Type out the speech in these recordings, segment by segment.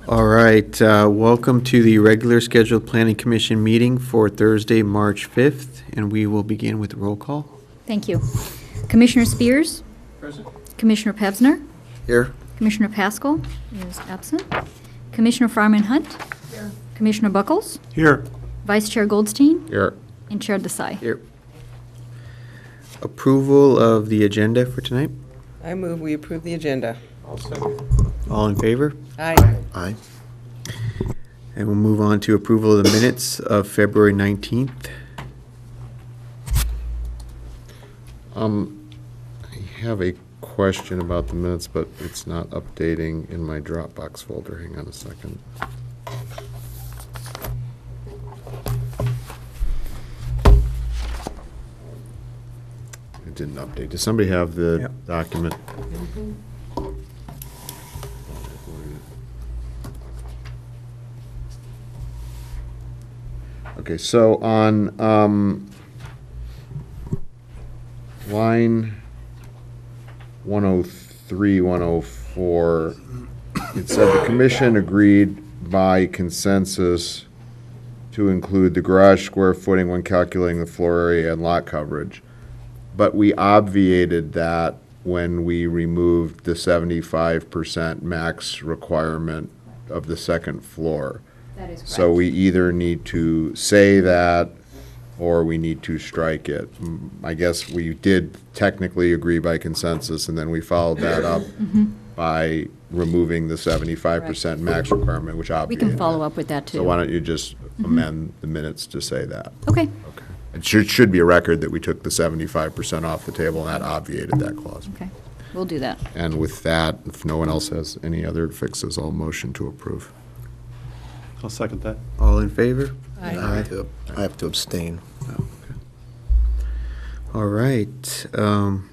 All right, welcome to the regular scheduled Planning Commission meeting for Thursday, March 5th, and we will begin with roll call. Thank you. Commissioner Spears? Present. Commissioner Pevsner? Here. Commissioner Pascal is absent. Commissioner Farman Hunt? Here. Commissioner Buckles? Here. Vice Chair Goldstein? Here. And Chair Desai. Here. Approval of the agenda for tonight. I move we approve the agenda. I'll second. All in favor? Aye. Aye. And we'll move on to approval of the minutes of February 19th. I have a question about the minutes, but it's not updating in my Dropbox folder. Hang on a second. It didn't update. Does somebody have the Yep. document? Okay, so on line 103, 104, it said the commission agreed by consensus to include the garage square footing when calculating the floor area and lot coverage. But we obviated that when we removed the 75% max requirement of the second floor. That is correct. So we either need to say that or we need to strike it. I guess we did technically agree by consensus, and then we followed that up by removing the 75% max requirement, which We obviated. can follow up with that, too. So why don't you just amend the minutes to say that? Okay. Okay. It should be a record that we took the 75% off the table, and that obviated that clause. Okay. We'll do that. And with that, if no one else has any other fixes, I'll motion to approve. I'll second that. All in favor? Aye. I have to abstain. All right,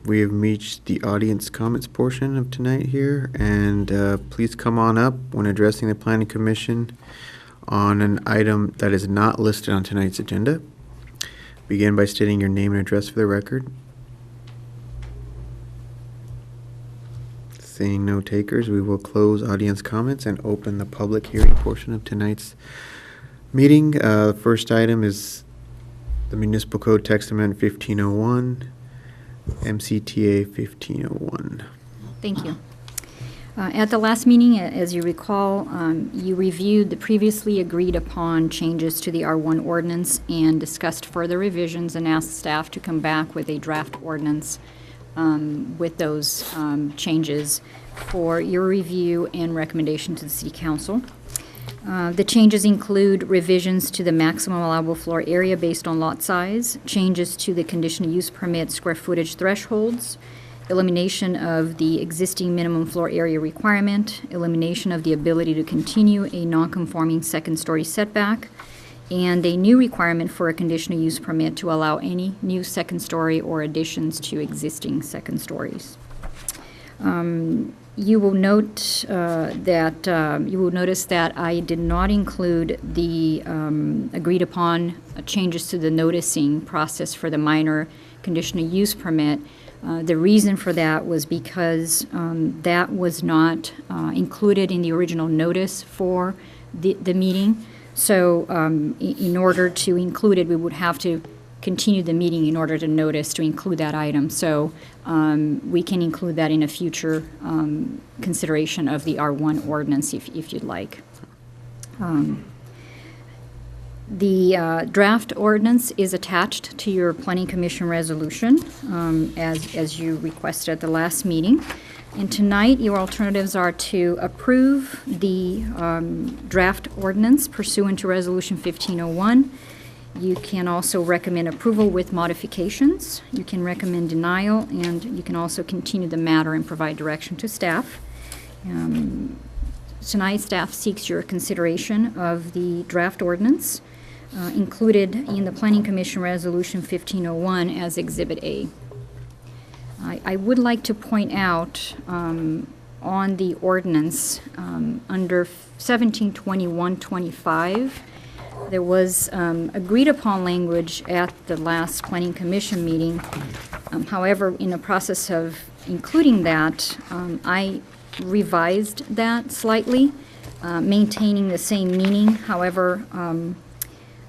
we have reached the audience comments portion of tonight here, and please come on up when addressing the Planning Commission on an item that is not listed on tonight's agenda. Begin by stating your name and address for the record. Seeing no takers, we will close audience comments and open the public hearing portion of tonight's meeting. First item is the Municipal Code Text Amendment 1501, MCTA 1501. Thank you. At the last meeting, as you recall, you reviewed the previously agreed upon changes to the R1 ordinance and discussed further revisions and asked staff to come back with a draft ordinance with those changes for your review and recommendation to the City Council. The changes include revisions to the maximum allowable floor area based on lot size, changes to the conditional use permit square footage thresholds, elimination of the existing minimum floor area requirement, elimination of the ability to continue a non-conforming second-story setback, and a new requirement for a conditional use permit to allow any new second story or additions to existing second stories. You will note you will notice that I did not include the agreed upon changes to the noticing process for the minor conditional use permit. The reason for that was because that was not included in the original notice for the meeting. So in order to include it, we would have to continue the meeting in order to notice to include that item. So we can include that in a future consideration of the R1 ordinance if you'd like. The draft ordinance is attached to your Planning Commission resolution as you requested at the last meeting. And tonight, your alternatives are to approve the draft ordinance pursuant to Resolution 1501. You can also recommend approval with modifications. You can recommend denial, and you can also continue the matter and provide direction to staff. Tonight, staff seeks your consideration of the draft ordinance included in the Planning Commission Resolution 1501 as Exhibit A. I would like to point out on the ordinance under 172125, there was agreed upon language at the last Planning Commission meeting. However, in the process of including that, I revised that slightly maintaining the same meaning. However,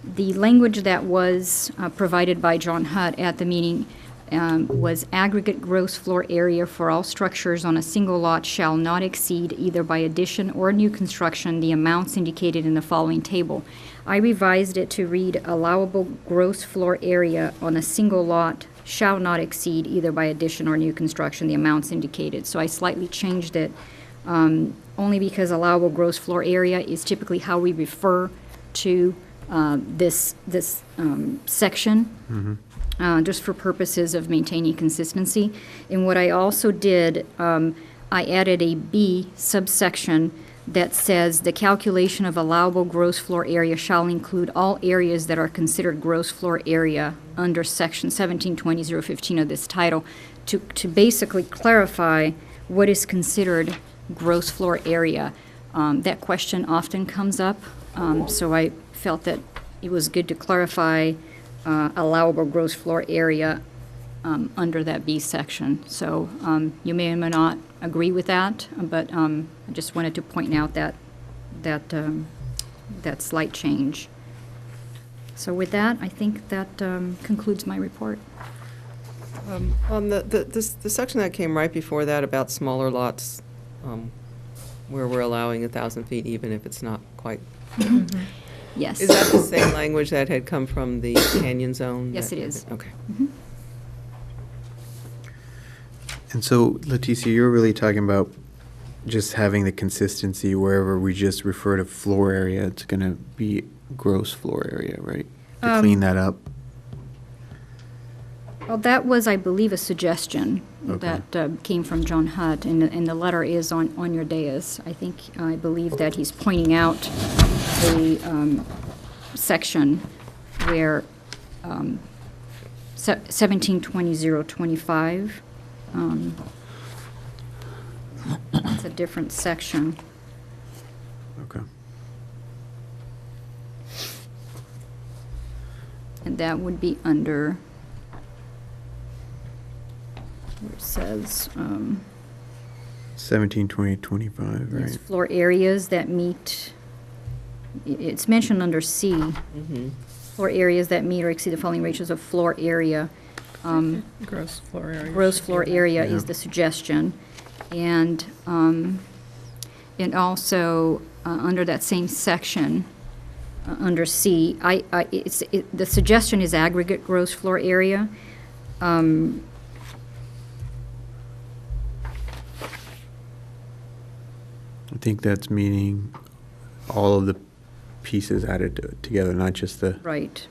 the language that was provided by John Hutt at the meeting was aggregate gross floor area for all structures on a single lot shall not exceed, either by addition or new construction, the amounts indicated in the following table. I revised it to read allowable gross floor area on a single lot shall not exceed, either by addition or new construction, the amounts indicated. So I slightly changed it, only because allowable gross floor area is typically how we refer to this section, just for purposes of maintaining consistency. And what I also did, I added a B subsection that says the calculation of allowable gross floor area shall include all areas that are considered gross floor area under section 1720.015 of this title, to basically clarify what is considered gross floor area. That question often comes up, so I felt that it was good to clarify allowable gross floor area under that B section. So you may or may not agree with that, but I just wanted to point out that slight change. So with that, I think that concludes my report. On the section that came right before that about smaller lots, where we're allowing 1,000 feet even if it's not quite. Yes. Is that the same language that had come from the canyon zone? Yes, it is. Okay. And so, Leticia, you're really talking about just having the consistency wherever we just refer to floor area, it's going to be gross floor area, right? To clean that up. Well, that was, I believe, a suggestion Okay. that came from John Hutt, and the letter is on your dais. I believe that he's pointing out a section where 1720.025, it's a different section. Okay. And that would be under, where it says, 1720.25, yes, right? floor areas that meet, it's mentioned under C, floor areas that meet or exceed the following ratios of floor area. Gross floor area. Gross floor area is Yeah. the suggestion. And also, under that same section, under C, the suggestion is aggregate gross floor area. I think that's meaning all of the pieces added together, not just the, Right.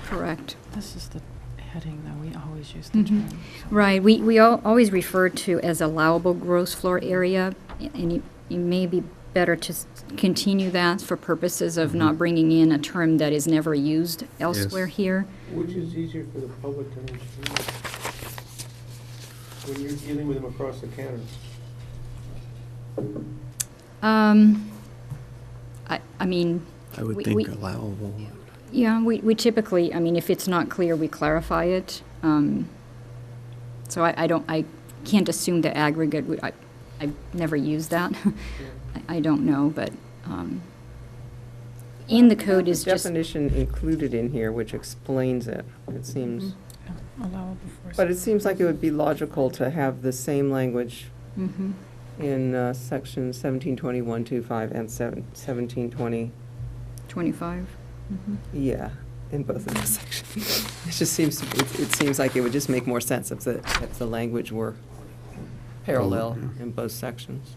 Correct. This is the heading that we always use the term. so- Right, we always refer to as allowable gross floor area, and it may be better to continue that for purposes of not bringing in a term that is never used elsewhere here. Which is easier for the public to understand when you're dealing with them across the counter? I mean, I would We- think we- allowable. yeah, we typically, I mean, if it's not clear, we clarify it. So I can't assume that aggregate, I've never used that. I don't know, but in the code is just, Definition included in here, which explains it, it seems. Yeah, allowable for. But it seems like it would be logical to have the same language Mhm. in section 1720.125 and 1720, 25. yeah, in both of those sections. It just seems, it seems like it would just make more sense if the language were parallel yeah. in both sections.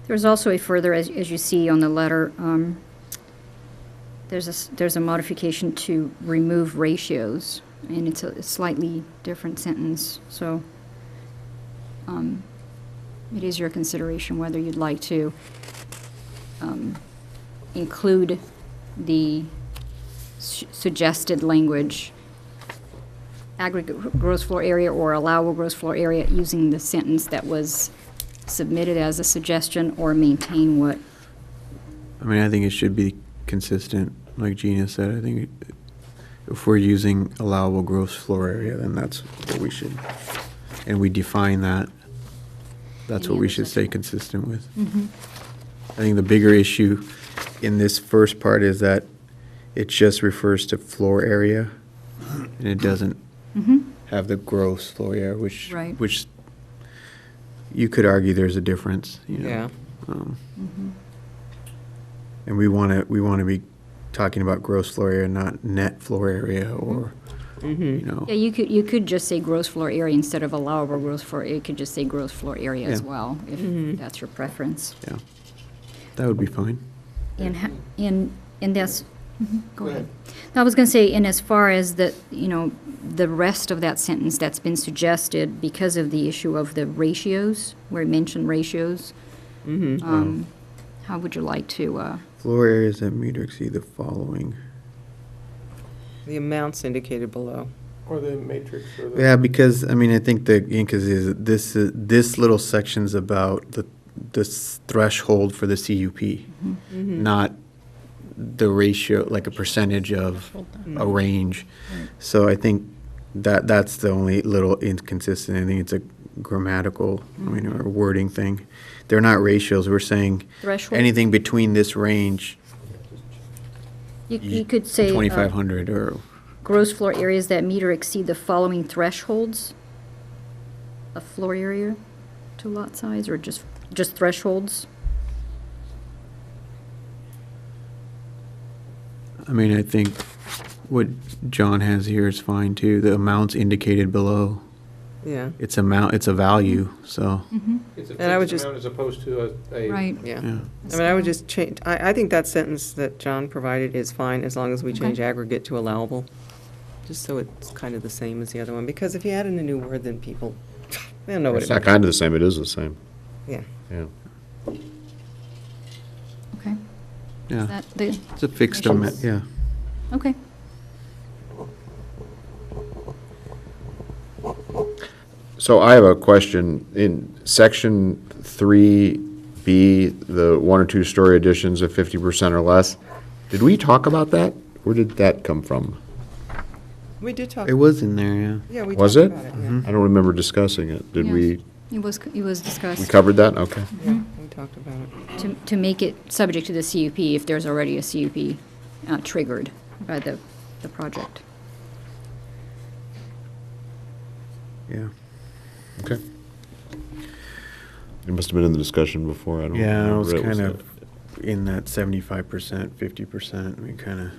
There's also a further, as you see on the letter, there's a modification to remove ratios, and it's a slightly different sentence, so it is your consideration whether you'd like to include the suggested language aggregate gross floor area or allowable gross floor area using the sentence that was submitted as a suggestion, or maintain what? I mean, I think it should be consistent, like Gina said. I think if we're using allowable gross floor area, then that's what we should, and we define that. That's Any what we other should stay section? consistent with. Mm-hmm. I think the bigger issue in this first part is that it just refers to floor area, and it doesn't Mm-hmm. have the gross floor area, which, Right. which you could argue there's a difference, you know. Yeah. Mm-hmm. And we want to be talking about gross floor area, not net floor area, or, you know. Yeah, you could just say gross floor area instead of allowable gross floor area. You could just say gross floor area as Yeah. well, if that's your preference. Yeah, that would be fine. And that's, go ahead. I was going to say, and as far as the rest of that sentence that's been suggested because of the issue of the ratios, where it mentioned ratios, how would you like to, Floor areas that meet or exceed the following. The amounts indicated below. Or the matrix or the. Yeah, because, I mean, I think the incas is, this little section's about this threshold for the CUP, not the ratio, like a percentage of a range. So I think that's the only little inconsistent. I think it's a grammatical, I mean, or wording thing. They're not ratios. We're saying threshold? anything between this range, You could say 2,500 or, gross floor areas that meet or exceed the following thresholds of floor area to lot size, or just thresholds? I mean, I think what John has here is fine too. The amounts indicated below. Yeah, It's a value, so, It's a And I would fixed just- amount as opposed to a. Right. yeah. yeah. I mean, I would just change, I think that sentence that John provided is fine as long as we change aggregate to allowable, just so it's kind of the same as the other one, because if you add in a new word, then people, they don't know what It's it not means. kind of the same, it is the same, Yeah. yeah. Okay. Yeah, Is that the, it's a fixed amount, yeah. okay. So I have a question. In section 3B, the 1 or 2 story additions of 50% or less, did we talk about that? Where did that come from? We did talk, It was in there, yeah. yeah, we Was talked it? about it, yeah. I don't remember discussing it. Did Yes. we, It was we discussed covered that? Okay. Yeah, we talked about it. to make it subject to the CUP if there's already a CUP triggered by the project. Yeah. Okay. It must have been in the discussion before, I don't Yeah, remember. it was It kind of in that 75%, 50%, we kind of,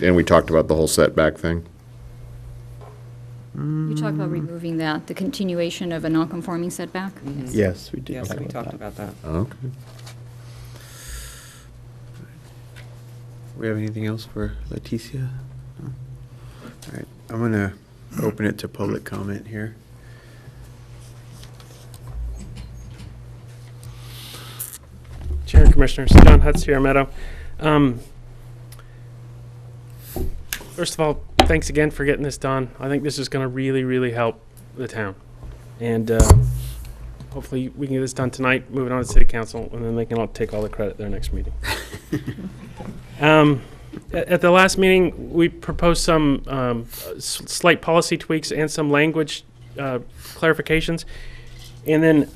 And we talked about the whole setback thing? You talked about removing that, the continuation of a non-conforming setback? yes, we did Yes, talk we about talked that. about that. Okay. We have anything else for Leticia? No? All right, I'm going to open it to public comment here. Chair and Commissioners, John Hutz, Sierra Meadow. First of all, thanks again for getting this done. I think this is going to really, really help the town. And hopefully we can get this done tonight, move it on to City Council, and then they can all take all the credit at their next meeting. At the last meeting, we proposed some slight policy tweaks and some language clarifications. And then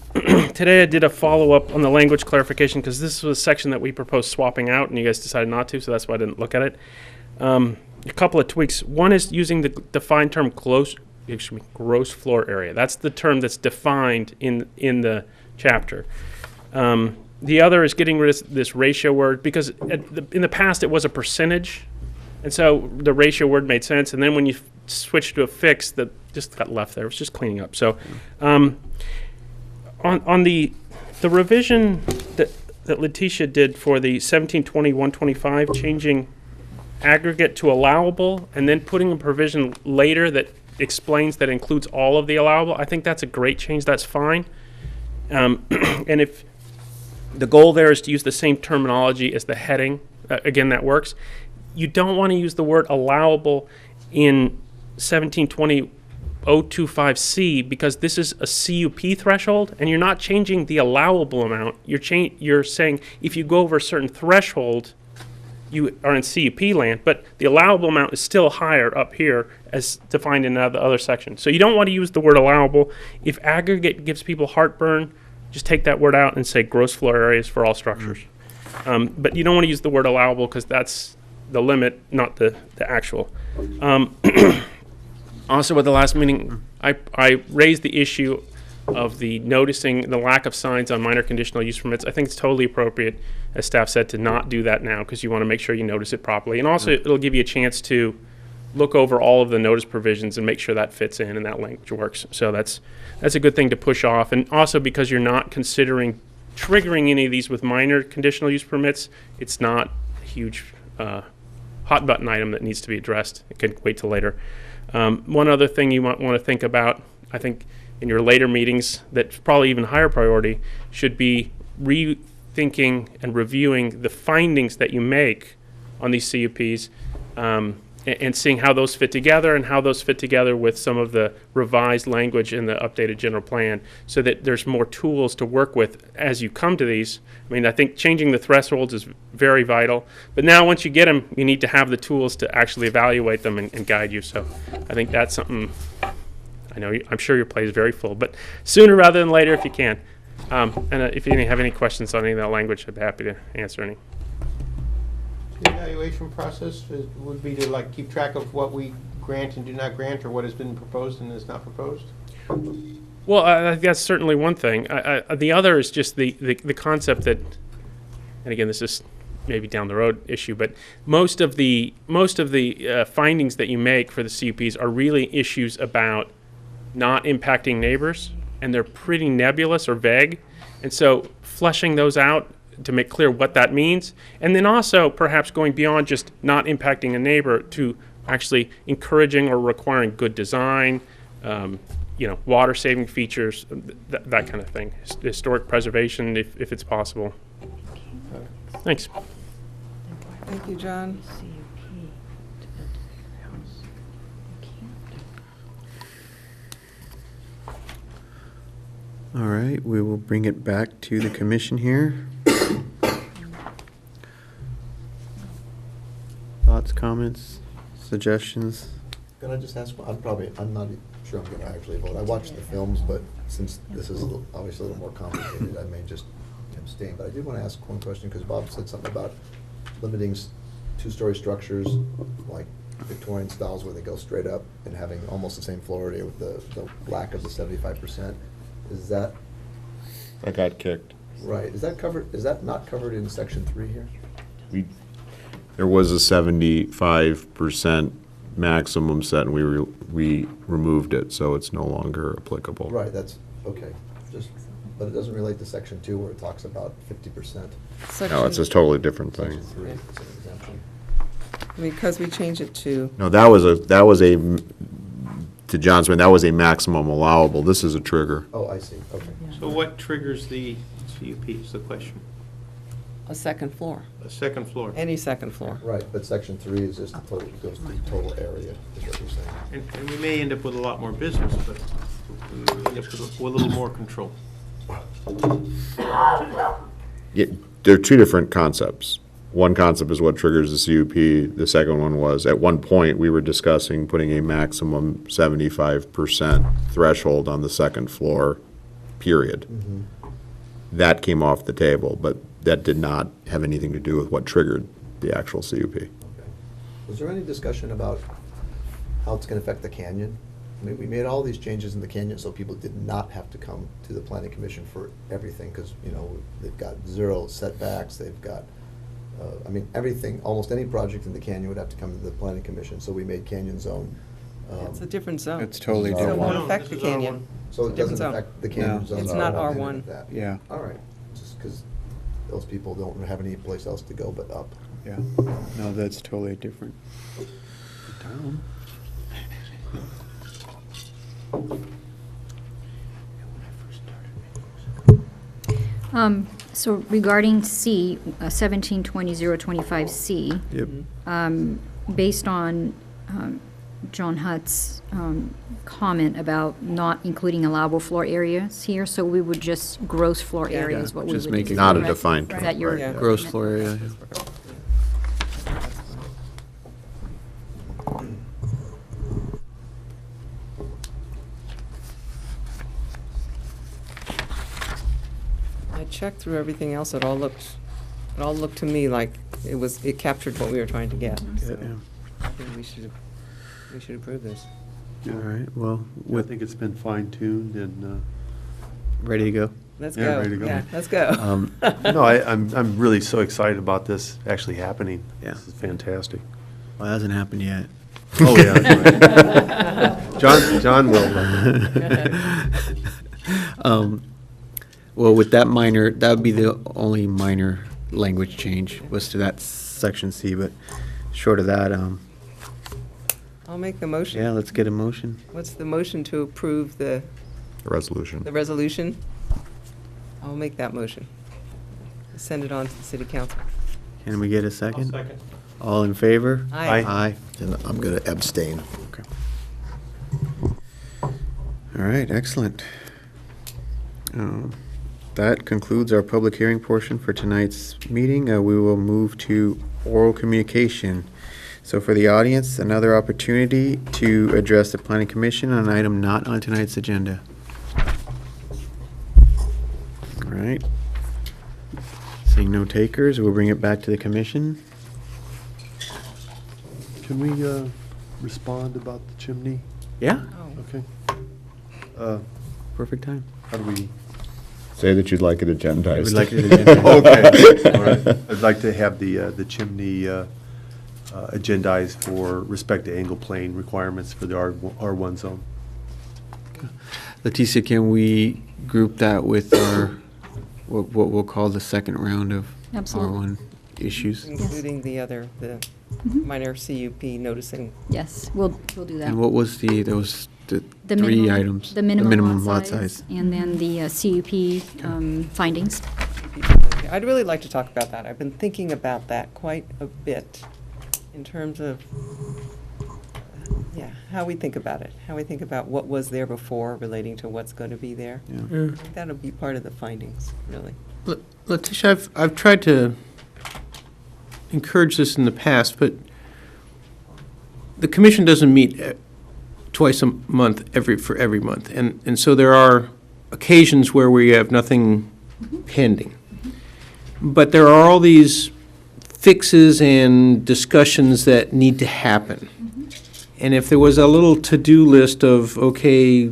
today I did a follow-up on the language clarification because this was a section that we proposed swapping out and you guys decided not to, so that's why I didn't look at it. A couple of tweaks. One is using the defined term gross floor area. That's the term that's defined in the chapter. The other is getting rid of this ratio word because in the past it was a percentage, and so the ratio word made sense. And then when you switched to a fix, that just got left there. It was just cleaning up. So on the revision that Letitia did for the 1720-125, changing aggregate to allowable, and then putting a provision later that explains that includes all of the allowable, I think that's a great change. That's fine. And if the goal there is to use the same terminology as the heading, again, that works. you don't want to use the word allowable in 1720.025C because this is a CUP threshold, and you're not changing the allowable amount. You're saying if you go over a certain threshold, you are in CUP land, but the allowable amount is still higher up here as defined in the other section. So you don't want to use the word allowable. If aggregate gives people heartburn, just take that word out and say gross floor areas for all structures. But you don't want to use the word allowable because that's the limit, not the actual. Also, at the last meeting, I raised the issue of the noticing the lack of signs on minor conditional use permits. I think it's totally appropriate, as staff said, to not do that now because you want to make sure you notice it properly. And also, it'll give you a chance to look over all of the notice provisions and make sure that fits in and that language works. So that's a good thing to push off. And also because you're not considering triggering any of these with minor conditional use permits, it's not a huge hot button item that needs to be addressed. It can wait till later. One other thing you might want to think about, I think in your later meetings, that's probably even higher priority, should be rethinking and reviewing the findings that you make on these CUPs and seeing how those fit together and how those fit together with some of the revised language in the updated general plan so that there's more tools to work with as you come to these. I mean, I think changing the thresholds is very vital, but now once you get them, you need to have the tools to actually evaluate them and guide you. So I think that's something, I'm sure your plate is very full, but sooner rather than later if you can. And if you have any questions on any of that language, I'd be happy to answer any. The evaluation process would be to like keep track of what we grant and do not grant, or what has been proposed and is not proposed? Well, I think that's certainly one thing. The other is just the concept that, and again, this is maybe down the road issue, but most of the findings that you make for the CUPs are really issues about not impacting neighbors, and they're pretty nebulous or vague. And so fleshing those out to make clear what that means, and then also perhaps going beyond just not impacting a neighbor to actually encouraging or requiring good design, water saving features, that kind of thing. Historic preservation if it's possible. Thanks. Thank you, John. All right, we will bring it back to the commission here. Thoughts, comments, suggestions? Can I just ask, I'm not sure I'm gonna actually vote. I watched the films, but since this is obviously a little more complicated, I may just abstain. But I did want to ask one question, because Bob said something about limiting two-story structures, like Victorian styles where they go straight up, and having almost the same floor area with the lack of the 75%. Is that That got kicked. right? Is that not covered in section 3 here? There was a 75% maximum set, and we removed it, so it's no longer applicable. Right, that's, okay. But it doesn't relate to section 2 where it talks about 50%. No, it's a totally different thing. Section 3, it's an exemption. Because we changed it to, No, that was a, to John's point, that was a maximum allowable. This is a trigger. Oh, I see, okay. So what triggers the CUP is the question? a second floor, A second floor. any second floor. Right, but section 3 is just the total, goes to total area, is what you're saying. And we may end up with a lot more business, but we may end up with a little more control. Yeah, there are two different concepts. One concept is what triggers the CUP. The second one was, at one point, we were discussing putting a maximum 75% threshold on the second floor, period. Mm-hmm. That came off the table, but that did not have anything to do with what triggered the actual CUP. Okay. Was there any discussion about how it's gonna affect the canyon? I mean, we made all these changes in the canyon so people did not have to come to the planning commission for everything, because, they've got 0 setbacks, they've got, everything, almost any project in the canyon would have to come to the planning commission, so we made canyon zone. It's a different zone. It's totally So it different. won't No, affect the this is R1. canyon. So it Different doesn't zone. affect the canyon No. zone. It's not R1, R1. any of that. Yeah. All right, just because those people don't have any place else to go but up. Yeah, no, that's totally different. Down. So regarding C, 1720-025C, Yep. based on John Hutt's comment about not including allowable floor areas here, so we would just gross floor area is what we would. Just make it Not a correct? defined Is term, that your? right. Yeah. Gross floor area. I checked through everything else, it all looked to me like it captured what we were trying to get. So Yeah. I think we should approve this. All right, well, I think it's been fine-tuned and, ready to go? Let's Yeah, go. ready to go. Yeah, let's go. no, I'm really so excited about this actually happening. Yeah. This is fantastic. Well, it hasn't happened yet. Oh, yeah. That's right. John will. Well, with that would be the only minor language change was to that section C, but short of that, I'll make the motion. yeah, let's get a motion. What's the motion to approve the Resolution. resolution? I'll make that motion. Send it on to the city council. Can we get a I'll second? second. All in favor? Aye. Aye. And I'm going to abstain. Okay. All right, excellent. That concludes our public hearing portion for tonight's meeting. We will move to oral communication. So for the audience, another opportunity to address the planning commission on an item not on tonight's agenda. All right. Seeing no takers, we'll bring it back to the commission. Can we respond about the chimney? Yeah, Okay. perfect time. How do we? Say that you'd like it agendized. We'd like it agendized. Okay, all right. I'd like to have the chimney agendized for respect to angle plane requirements for the R1 zone. Leticia, can we group that with our, what we'll call the second round of Absolutely. R1 issues? Including the other, the Mhm. minor CUP noticing. Yes, we'll do that. And what was there was the The three minimum- items? The minimum lot size. and then the CUP findings. I'd really like to talk about that. I've been thinking about that quite a bit in terms of, how we think about it, how we think about what was there before relating to what's going to be there. Yeah. I think that'll be part of the findings, really. Letitia, I've tried to encourage this in the past, but the commission doesn't meet twice a month for every month. And so there are occasions where we have nothing pending. But there are all these fixes and discussions that need to happen. And if there was a little to-do list of, okay,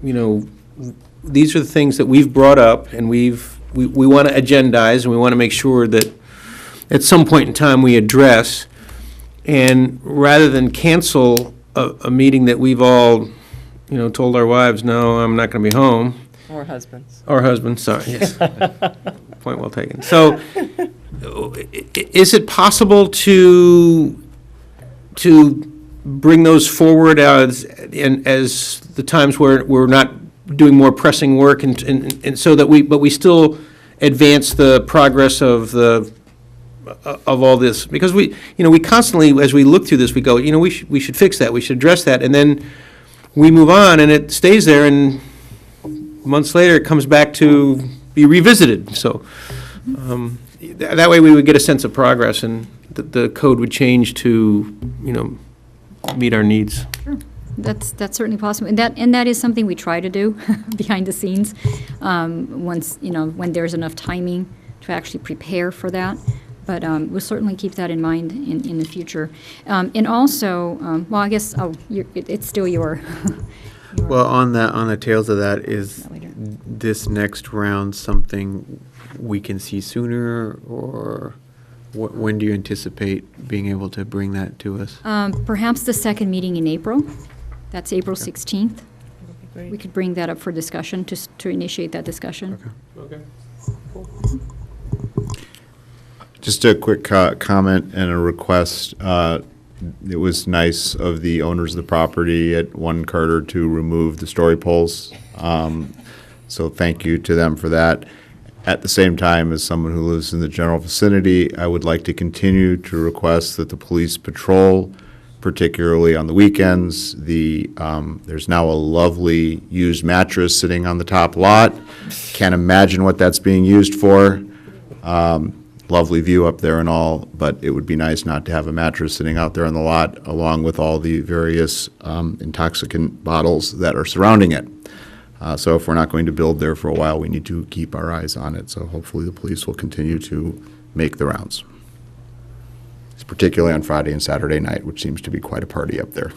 these are the things that we've brought up and we want to agendize and we want to make sure that at some point in time we address, and rather than cancel a meeting that we've all, told our wives, no, I'm not going to be home, Or husbands. or husbands, sorry, yes. Point well taken. So, is it possible to bring those forward as the times where we're not doing more pressing work, and so that we still advance the progress of all this? Because we constantly, as we look through this, we go, we should fix that, we should address that, and then we move on, and it stays there, and months later, it comes back to be revisited. So that way, we would get a sense of progress, and the code would change to, meet our needs. Sure. That's certainly possible, and that is something we try to do behind the scenes. Once when there's enough timing to actually prepare for that, but we'll certainly keep that in mind in the future. And also, well, I guess it's still your. Well, on the tails of that, is Later. this next round something we can see sooner, or when do you anticipate being able to bring that to us? Perhaps the second meeting in April. That's April 16th. Great. We could bring that up for discussion, to initiate that discussion. Okay. Okay. Just a quick comment and a request. It was nice of the owners of the property at 1 Carter to remove the story poles. So thank you to them for that. At the same time, as someone who lives in the general vicinity, I would like to continue to request that the police patrol, particularly on the weekends. There's now a lovely used mattress sitting on the top lot. Can't imagine what that's being used for. Lovely view up there and all, but it would be nice not to have a mattress sitting out there on the lot, along with all the various intoxicant bottles that are surrounding it. So if we're not going to build there for a while, we need to keep our eyes on it. So hopefully the police will continue to make the rounds, particularly on Friday and Saturday night, which seems to be quite a party up there.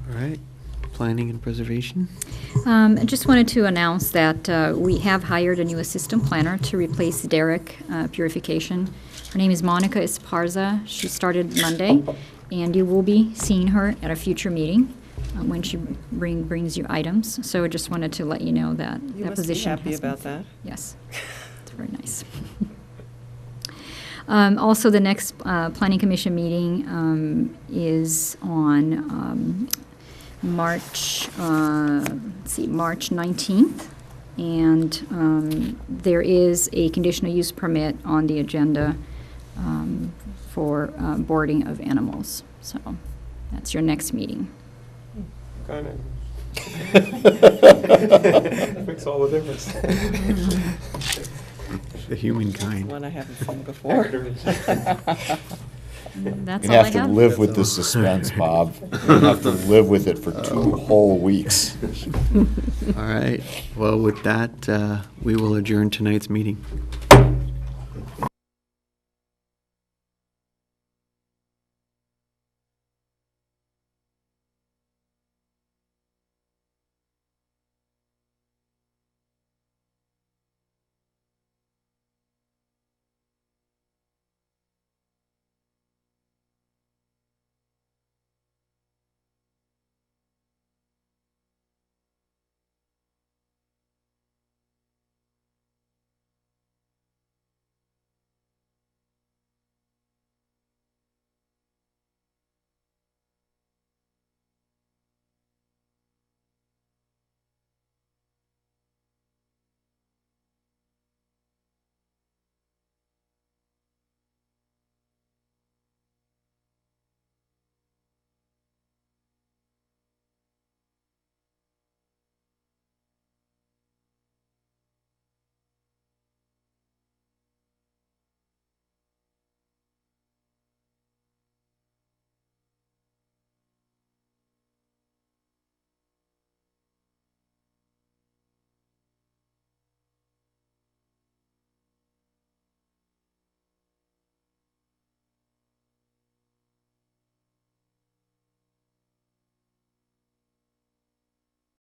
All right, planning and preservation. I just wanted to announce that we have hired a new assistant planner to replace Derek Purification. Her name is Monica Esparza. She started Monday, and you will be seeing her at a future meeting when she brings you items. So I just wanted to let you know that You that must be position happy has been about that. Yes, it's very nice. Also, the next Planning Commission meeting is on March 19th. And there is a conditional use permit on the agenda for boarding of animals. So that's your next meeting. Kind of. Makes all the difference. The humankind. One I haven't seen before. That's You're all I gonna have to have. live with this suspense, Bob. You're gonna have to live with it for 2 whole weeks. All right, well, with that, we will adjourn tonight's meeting.